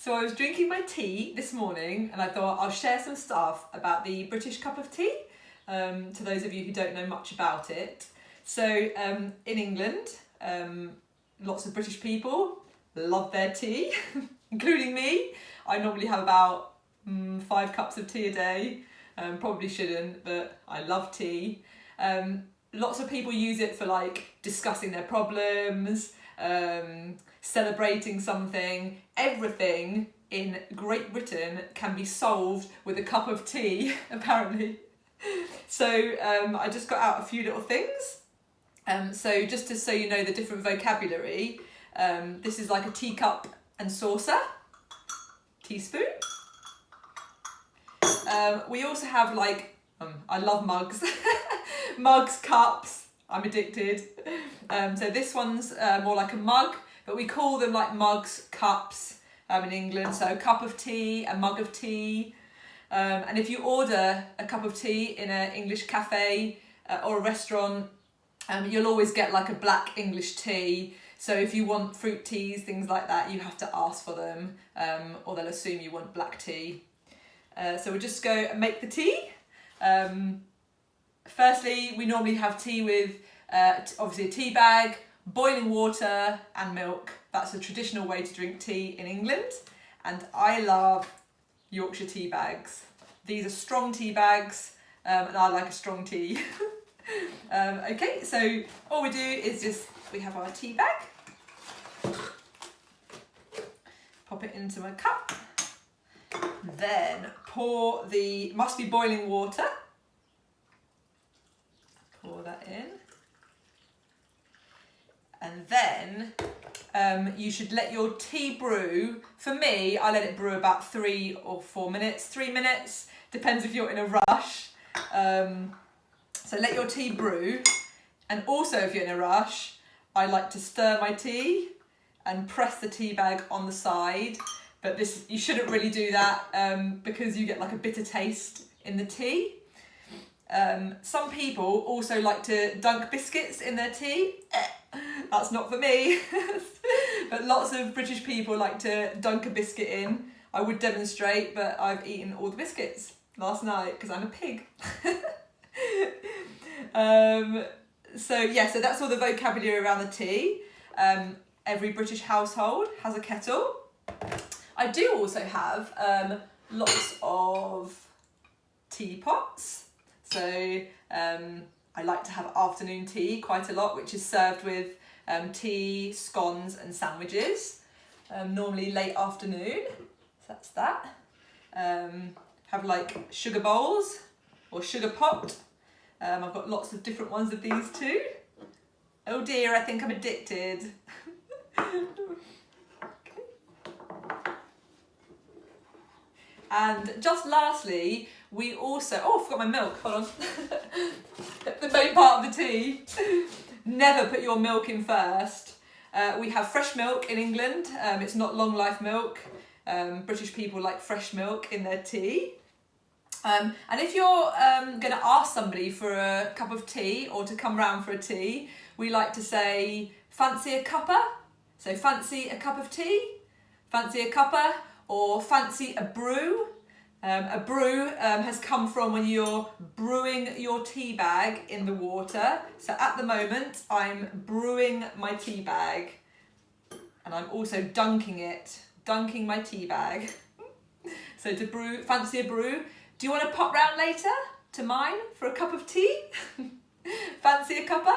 So I was drinking my tea this morning and I thought I'll share some stuff about the British cup of tea to those of you who don't know much about it. So in England, lots of British people love their tea, including me. I normally have about 5 cups of tea a day. Probably shouldn't, but I love tea. Lots of people use it for like discussing their problems, celebrating something. Everything in Great Britain can be solved with a cup of tea, apparently. So I just got out a few little things. So just so you know the different vocabulary, this is like a teacup and saucer, teaspoon. We also have like, I love mugs, mugs, cups, I'm addicted. So this one's more like a mug, but we call them like mugs, cups in England. So a cup of tea, a mug of tea. And if you order a cup of tea in an English cafe or a restaurant, you'll always get like a black English tea. So if you want fruit teas, things like that, you have to ask for them, or they'll assume you want black tea. So we'll just go and make the tea. Firstly, we normally have tea with obviously a tea bag, boiling water and milk. That's a traditional way to drink tea in England. And I love Yorkshire tea bags. These are strong tea bags, and I like a strong tea. Okay, so all we do is we have our tea bag, pop it into my cup, then pour must be boiling water, pour that in, and then you should let your tea brew. For me, I let it brew about 3 or 4 minutes. 3 minutes, depends if you're in a rush. So let your tea brew. And also if you're in a rush, I like to stir my tea and press the tea bag on the side. But you shouldn't really do that because you get like a bitter taste in the tea. Some people also like to dunk biscuits in their tea. That's not for me. But lots of British people like to dunk a biscuit in. I would demonstrate, but I've eaten all the biscuits last night because I'm a pig. So that's all the vocabulary around the tea. Every British household has a kettle. I do also have lots of teapots. So I like to have afternoon tea quite a lot, which is served with tea, scones and sandwiches, normally late afternoon. So that's that. Have like sugar bowls or sugar pot. I've got lots of different ones of these too. Oh dear, I think I'm addicted. And just lastly, we also, I forgot my milk, hold on. The main part of the tea. Never put your milk in first. We have fresh milk in England. It's not long life milk. British people like fresh milk in their tea. And if you're going to ask somebody for a cup of tea or to come round for a tea, we like to say, fancy a cuppa? So fancy a cup of tea, fancy a cuppa, or fancy a brew. A brew has come from when you're brewing your tea bag in the water. So at the moment, I'm brewing my tea bag and I'm also dunking my tea bag. So to brew, fancy a brew. Do you want to pop round later to mine for a cup of tea? Fancy a cuppa?